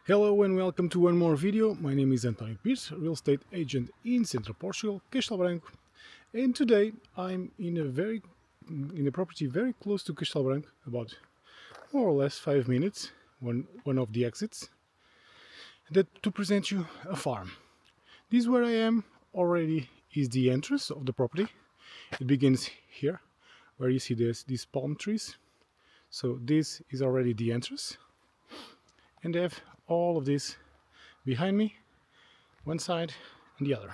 Hello and welcome to one more video. My name is António Pires, real estate agent in Central Portugal, Castelo Branco, and today I'm in a property very close to Castelo Branco, about more or less 5 minutes, one of the exits, to present you a farm. This where I am already is the entrance of the property. It begins here, where you see these palm trees. So this is already the entrance, and I have all of this behind me, one side and the other.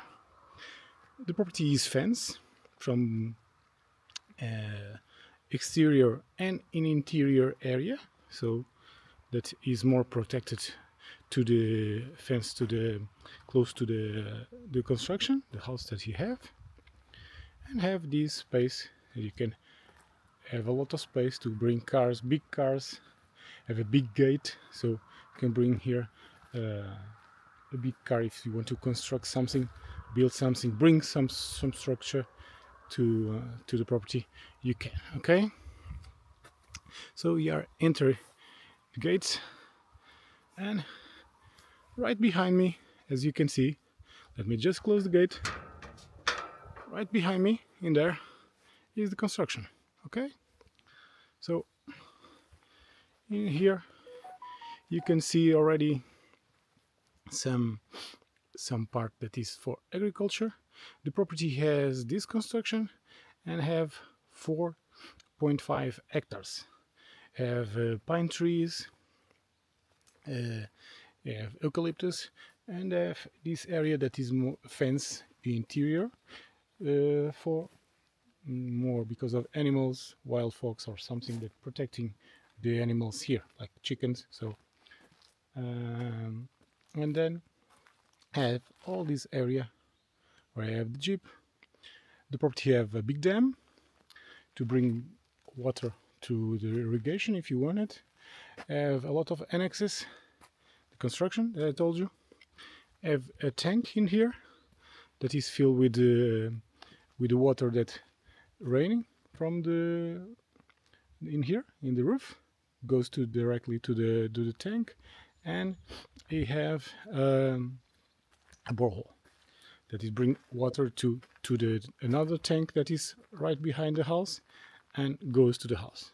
The property is fenced from exterior and in interior area, so that is more protected to the fence, to the close to the construction, the house that you have, and have this space. You can have a lot of space to bring cars, big cars, have a big gate, so you can bring here a big car if you want to construct something, build something, bring some structure to the property. You can. Okay, so we are enter the gates, and right behind me, as you can see, let me just close the gate. Right behind me in there is the construction. Okay, so in here you can see already some part that is for agriculture. The property has this construction and have 4.5 hectares. Have pine trees, have eucalyptus, and have this area that is more fence interior for more because of animals, wild fox or something that protecting the animals here, like chickens. So and then have all this area where I have the jeep. The property have a big dam to bring water to the irrigation if you want it. Have a lot of annexes, the construction that I told you. Have a tank in here that is filled with the water that raining from the in here in the roof goes to directly to the tank, and we have a borehole that is bring water to the another tank that is right behind the house and goes to the house.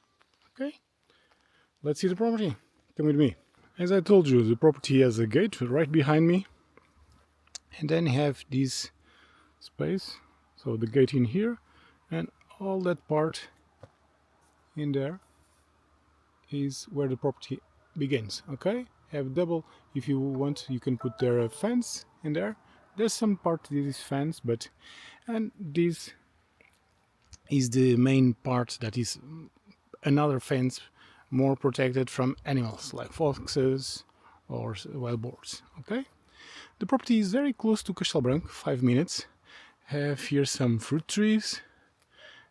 Okay, let's see the property. Come with me. As I told you, the property has a gate right behind me, and then have this space, so the gate in here and all that part in there is where the property begins. Okay, have double. If you want, you can put there a fence in there. There's some part that is fence, but and this is the main part that is another fence, more protected from animals like foxes or wild boars. Okay, the property is very close to Castelo Branco, 5 minutes. Have here some fruit trees,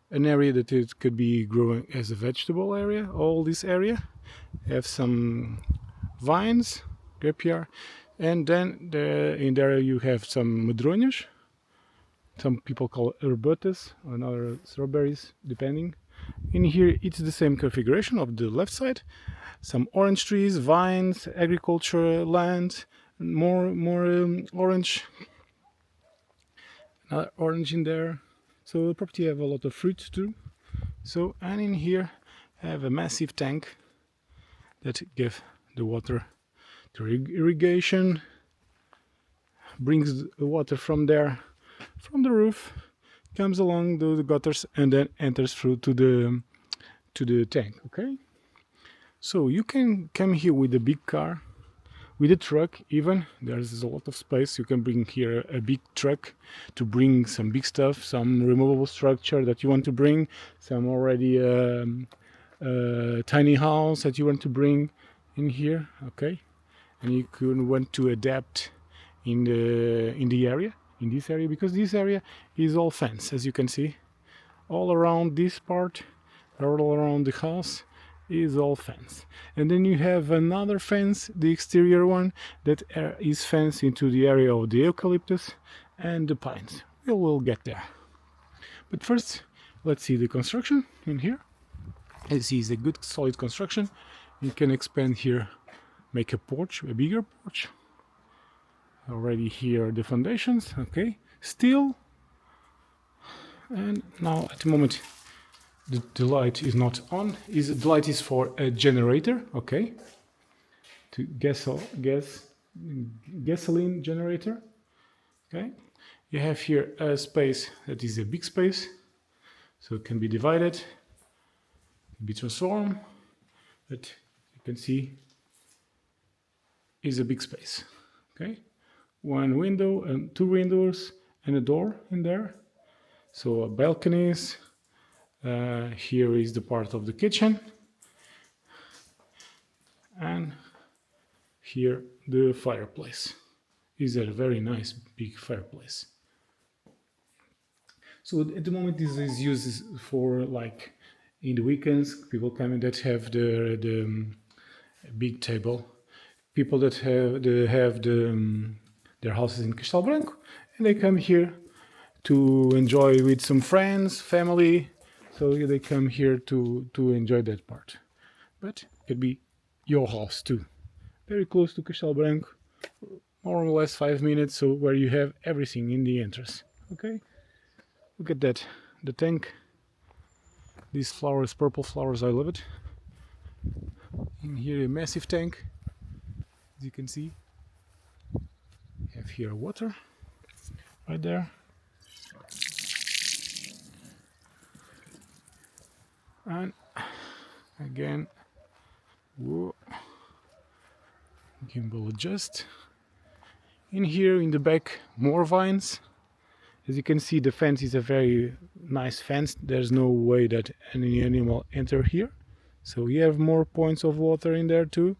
an area that it could be growing as a vegetable area. All this area have some vines, grapevine, and then in there you have some madronas. Some people call herbatas and other strawberries, depending. In here it's the same configuration of the left side. Some orange trees, vines, agriculture land, more orange. Another orange in there. So the property have a lot of fruits too. So, and in here have a massive tank that give the water to irrigation, brings the water from there, from the roof, comes along the gutters and then enters through to the tank. Okay, so you can come here with a big car, with a truck. Even there's a lot of space. You can bring here a big truck to bring some big stuff, some removable structure that you want to bring, some already tiny house that you want to bring in here. Okay, and you could want to adapt in the area, in this area, because this area is all fence, as you can see. All around this part, all around the house is all fence. And then you have another fence, the exterior one, that is fenced into the area of the eucalyptus and the pines. We will get there. But first, let's see the construction in here. As is a good solid construction. You can expand here make a porch, a bigger porch. Already here the foundations, okay, steel. And now at the moment the light is not on. The light is for a generator, okay, to gasoline generator. Okay, you have here a space that is a big space, so it can be divided, be transformed, but you can see is a big space. Okay, one window and two windows and a door in there. So balconies. Here is the part of the kitchen, and here the fireplace. Is a very nice big fireplace. So at the moment this is used for, like, in the weekends, people coming that have the big table. People that have their houses in Castelo Branco, and they come here to enjoy with some friends, family. So they come here to enjoy that part. But it could be your house too. Very close to Castelo Branco, more or less 5 minutes, so where you have everything in the entrance. Okay, look at that, the tank. These flowers, purple flowers, I love it. In here a massive tank, as you can see. You have here water right there. And again, whoa, gimbal adjust. In here in the back, more vines. As you can see, the fence is a very nice fence. There's no way that any animal enter here. So you have more points of water in there too.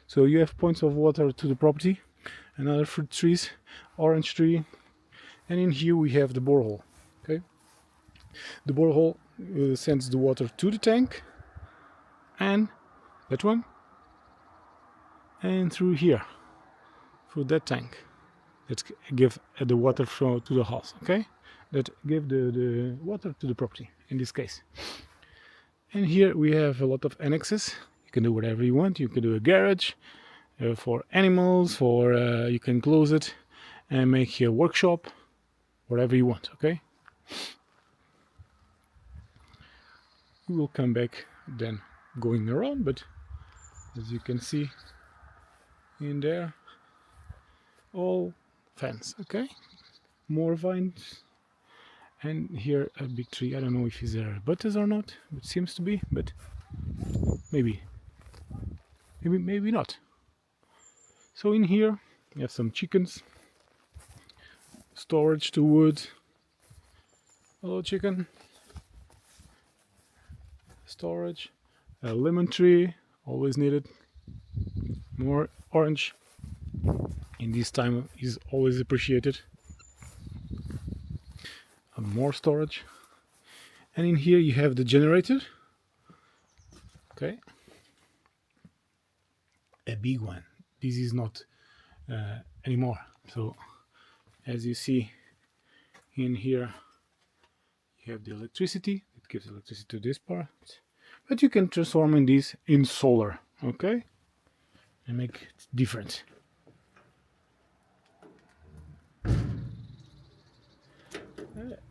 So you have points of water to the property. Another fruit trees, orange tree. And in here we have the borehole. Okay, the borehole sends the water to the tank, and that one, and through here, through that tank, that give the water to the house. Okay, that give the water to the property in this case. And here we have a lot of annexes. You can do whatever you want. You can do a garage for animals, for you can close it and make a workshop, whatever you want. Okay, we will come back then going around, but as you can see in there, all fence. Okay, more vines, and here a big tree. I don't know if there are buttons or not. It seems to be, but maybe not. So in here you have some chickens, storage to wood. Hello chicken. Storage, a lemon tree, always needed. More orange in this time is always appreciated. More storage, and in here you have the generator. Okay, a big one. This is not anymore. So as you see in here, you have the electricity. It gives electricity to this part, but you can transform in this in solar. Okay, and make it different.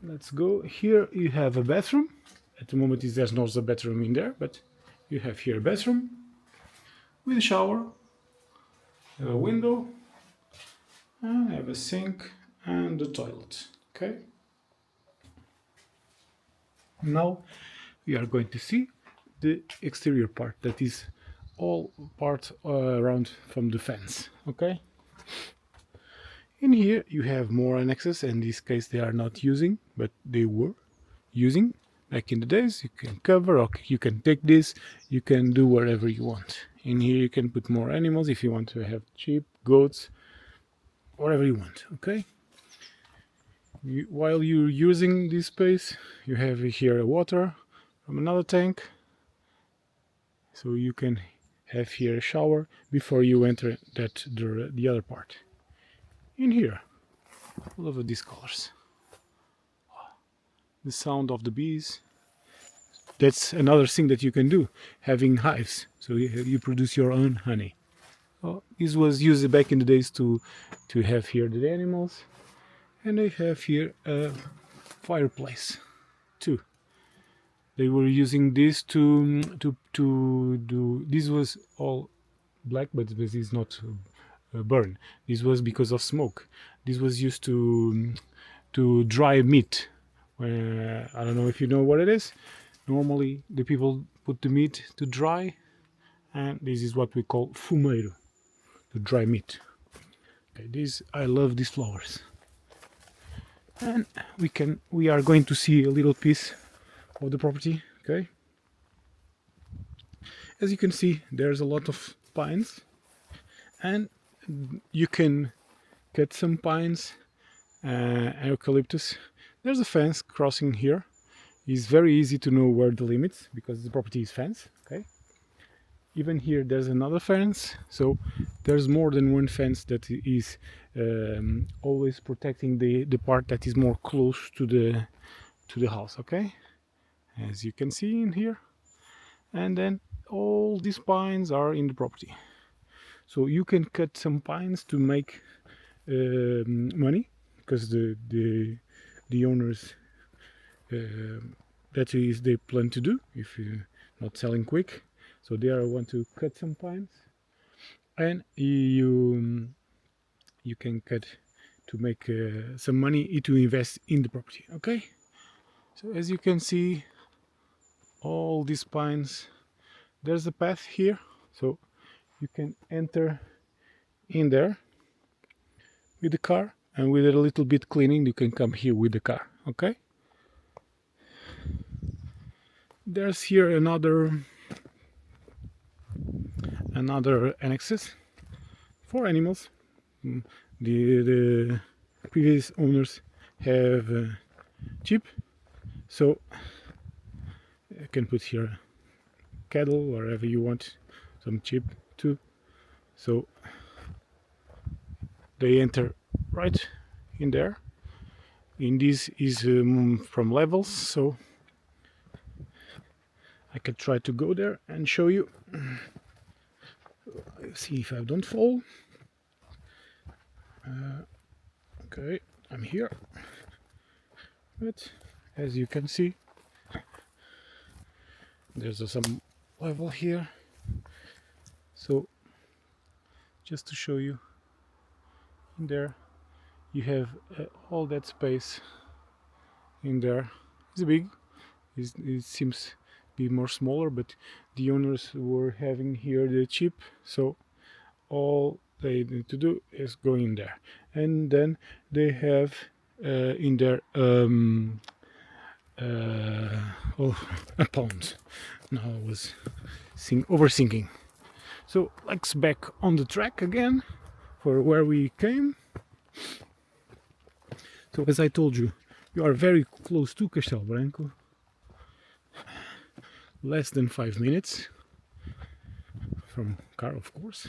Let's go. Here you have a bathroom. At the moment there's not a bathroom in there, but you have here a bathroom with a shower, a window, and I have a sink and a toilet. Okay, now we are going to see the exterior part, that is all part around from the fence. Okay, in here you have more annexes. In this case they are not using, but they were using back in the days. You can cover, or you can take this, you can do whatever you want. In here you can put more animals if you want to have sheep, goats, whatever you want. Okay, while you're using this space, you have here water from another tank, so you can have here a shower before you enter the other part. In here, I love these colors. The sound of the bees. That's another thing that you can do, having hives, so you produce your own honey. This was used back in the days to have here the animals, and I have here a fireplace too. They were using this to do. This was all black, but this is not burn. This was because of smoke. This was used to dry meat. I don't know if you know what it is. Normally, the people put the meat to dry, and this is what we call fumeiro, to dry meat. Okay, I love these flowers, and we are going to see a little piece of the property. Okay, as you can see, there's a lot of pines, and you can cut some pines and eucalyptus. There's a fence crossing here. It's very easy to know where the limits, because the property is fenced. Okay, even here there's another fence, so there's more than one fence that is always protecting the part that is more close to the house. Okay, as you can see in here, and then all these pines are in the property, so you can cut some pines to make money, because the owners that is they plan to do if you're not selling quick. So they are want to cut some pines, and you can cut to make some money to invest in the property. Okay, so as you can see, all these pines, there's a path here, so you can enter in there with the car, and with a little bit cleaning you can come here with the car. Okay, there's here another annexes for animals. The previous owners have sheep, so you can put here cattle, wherever you want, some sheep too. So they enter right in there. In this is from levels, so I could try to go there and show you. See if I don't fall. Okay, I'm here, but as you can see, there's some level here. So just to show you, in there you have all that space in there. It's big. It seems be more smaller, but the owners were having here the sheep, so all they need to do is go in there, and then they have in there a pond. Now I was overthinking. So let's back on the track again for where we came. So as I told you, you are very close to Castelo Branco, less than 5 minutes from car, of course.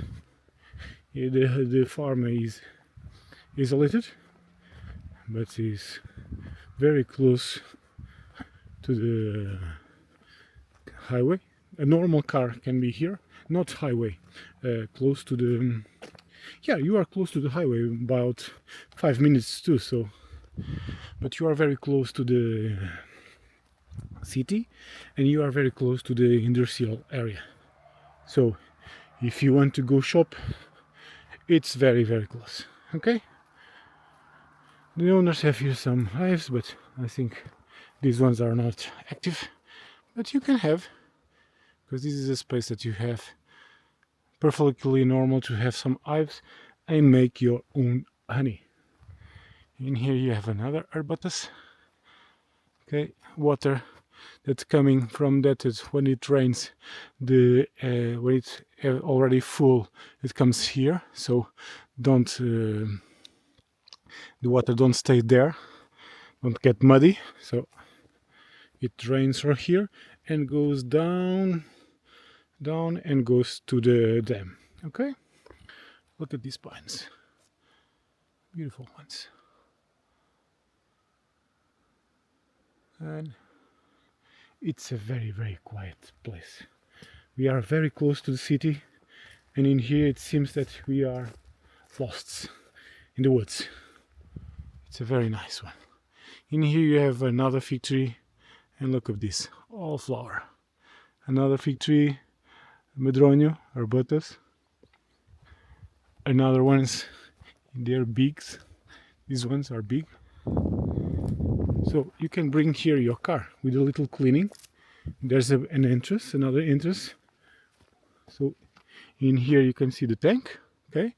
The farm is isolated, but is very close to the highway. A normal car can be here, not highway, close to the yeah, you are close to the highway, about 5 minutes too, so but you are very close to the city, and you are very close to the industrial area. So if you want to go shop, it's very close. Okay, the owners have here some hives, but I think these ones are not active, but you can have, because this is a space that you have perfectly normal to have some hives and make your own honey. In here you have another arbutus. Okay, water that's coming from that is when it rains, when it's already full, it comes here, so don't the water don't stay there, don't get muddy, so it drains from here and goes down and goes to the dam. Okay, look at these pines, beautiful ones. And it's a very quiet place. We are very close to the city, and in here it seems that we are lost in the woods. It's a very nice one. In here you have another fig tree, and look at this, all flower. Another fig tree, medronho, arbutus. Another ones, they're bigs. These ones are big. So you can bring here your car with a little cleaning. There's an entrance, another entrance. So in here you can see the tank, okay,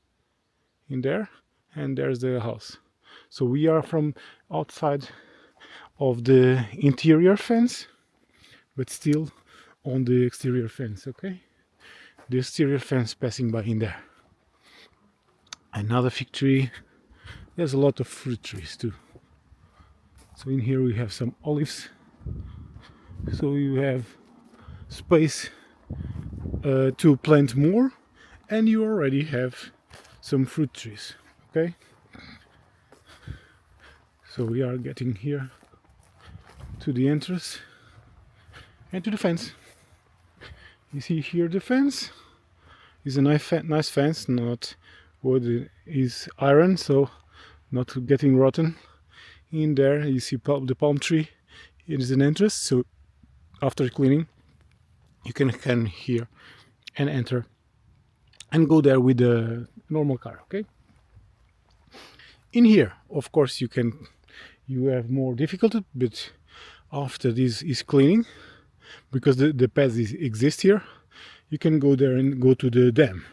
in there, and there's the house. So we are from outside of the interior fence, but still on the exterior fence, okay? The exterior fence passing by in there. Another fig tree. There's a lot of fruit trees too. So in here we have some olives. So you have space to plant more, and you already have some fruit trees, okay? So we are getting here to the entrance and to the fence. You see here the fence is a nice fence, not wood, is iron, so not getting rotten. In there you see the palm tree. It is an entrance, so after cleaning you can come here and enter and go there with a normal car, okay? In here, of course, you have more difficulty, but after this is cleaning, because the paths exist here, you can go there and go to the dam.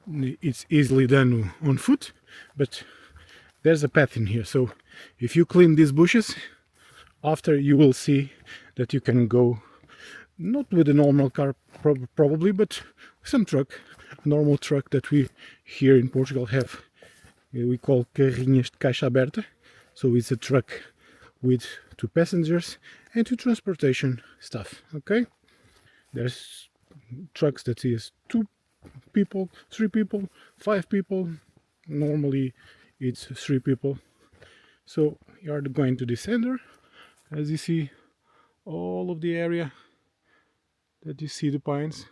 It's easily done on foot, but there's a path in here. So if you clean these bushes, after you will see that you can go, not with a normal car probably, but some truck, a normal truck that we here in Portugal have. We call carrinhas de caixa aberta. So it's a truck with 2 passengers and 2 transportation stuff, okay? There's trucks that is 2 people, 3 people, 5 people. Normally it's 3 people. So you are going to the center. As you see, all of the area that you see the pines.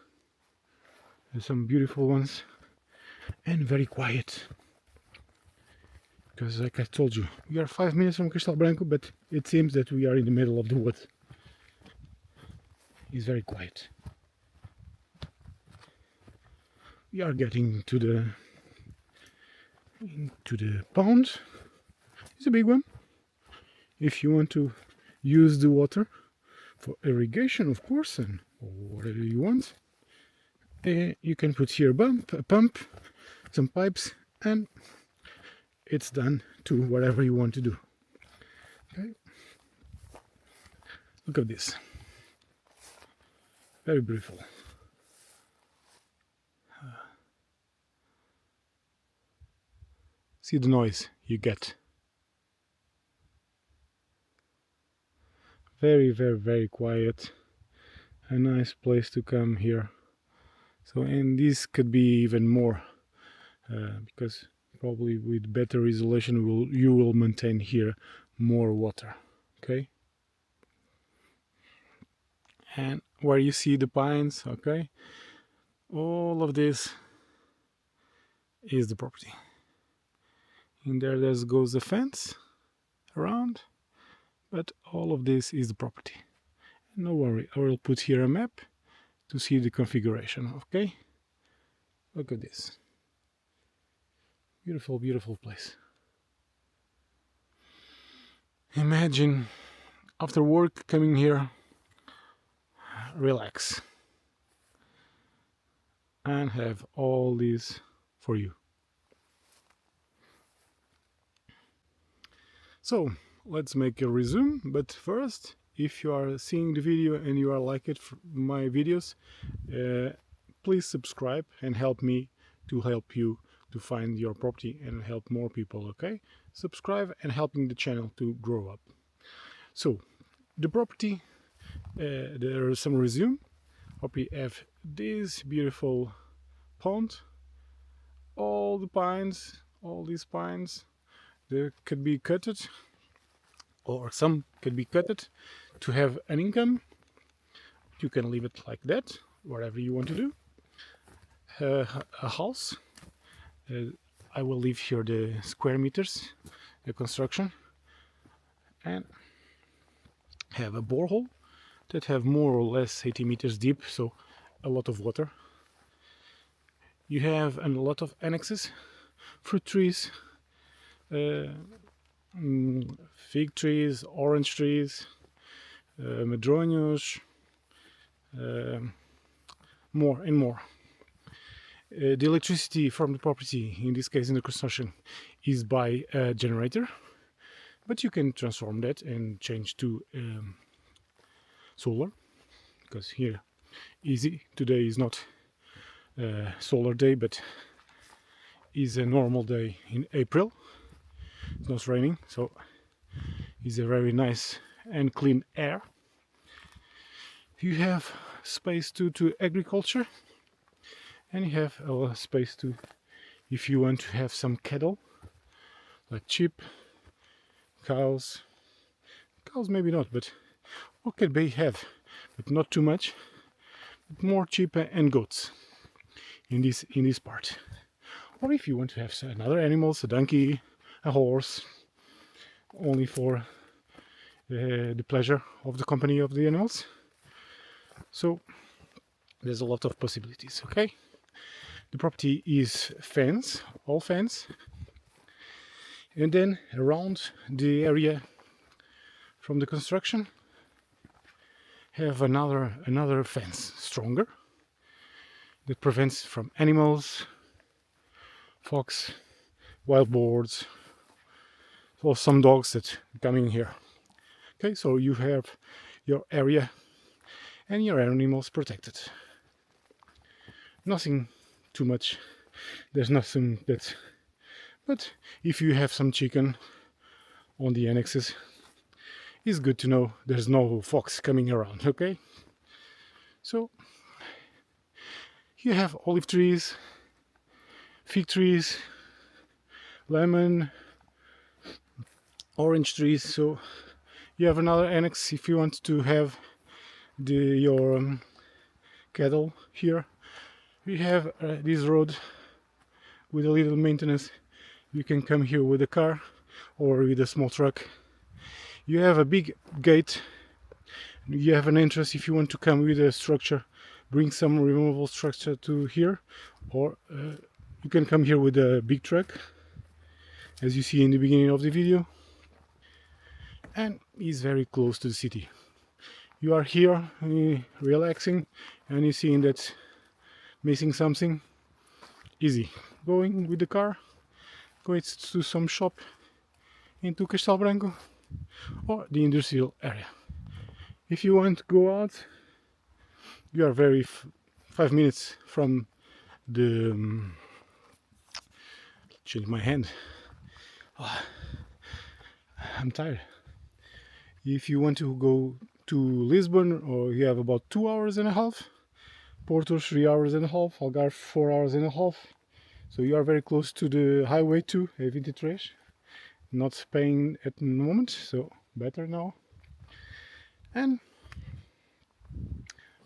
There's some beautiful ones and very quiet. Because like I told you, we are 5 minutes from Castelo Branco, but it seems that we are in the middle of the woods. It's very quiet. We are getting into the pond. It's a big one. If you want to use the water for irrigation, of course, and whatever you want, you can put here a pump, some pipes, and it's done to whatever you want to do. Okay. Look at this. Very beautiful. See the noise you get. Very, very, very quiet. A nice place to come here. So, and this could be even more, because probably with better isolation you will maintain here more water, okay? And where you see the pines, okay, all of this is the property. In there goes the fence around, but all of this is the property. No worry, I will put here a map to see the configuration, okay? Look at this. Beautiful, beautiful place. Imagine after work coming here, relax, and have all this for you. So let's make a resume, but first, if you are seeing the video and you are like it my videos, please subscribe and help me to help you to find your property and help more people, okay? Subscribe and helping the channel to grow up. So the property, there is some resume. We have this beautiful pond, all the pines, all these pines, they could be cutted, or some could be cutted to have an income. You can leave it like that, whatever you want to do. a house. I will leave here the square meters, the construction, and have a borehole that have more or less 80 meters deep, so a lot of water. You have a lot of annexes, fruit trees, fig trees, orange trees, madroños, more and more. The electricity from the property, in this case in the construction, is by a generator, but you can transform that and change to solar, because here easy. Today is not a solar day, but is a normal day in April. It's not raining, so it's a very nice and clean air. You have space to agriculture, and you have a space to, if you want to have some cattle, like sheep, cows maybe not, but what can they have? But not too much. But more sheep and goats in this part. Or if you want to have another animals, a donkey, a horse, only for the pleasure of the company of the animals. So there's a lot of possibilities. Okay. The property is fence, all fence, and then around the area from the construction have another fence, stronger, that prevents from animals, fox, wild boars, or some dogs that come in here. Okay, so you have your area and your animals protected. Nothing too much, there's nothing that, but if you have some chicken on the annexes, it's good to know there's no fox coming around. Okay, so you have olive trees, fig trees, lemon, orange trees, so you have another annex if you want to have your cattle here. We have this road with a little maintenance. You can come here with a car or with a small truck. You have a big gate. You have an entrance if you want to come with a structure, bring some removable structure to here, or you can come here with a big truck, as you see in the beginning of the video, and is very close to the city. You are here relaxing and you seeing that missing something, easy. Going with the car, going to some shop into Castelo Branco or the industrial area. If you want to go out, you are very 5 minutes from the change my hand. Oh, I'm tired. If you want to go to Lisbon, or you have about 2 hours and a half, Porto 3 hours and a half, Algarve 4 hours and a half. So you are very close to the highway to A23. Not paying at the moment, so better now. And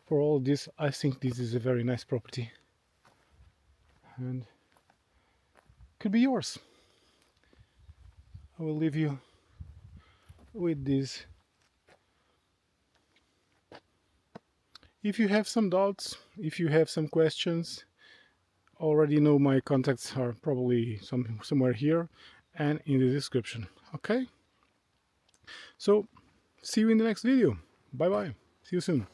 for all this, I think this is a very nice property and could be yours. I will leave you with this. If you have some doubts, if you have some questions, already know my contacts are probably somewhere here and in the description. Okay, so see you in the next video. Bye bye, see you soon.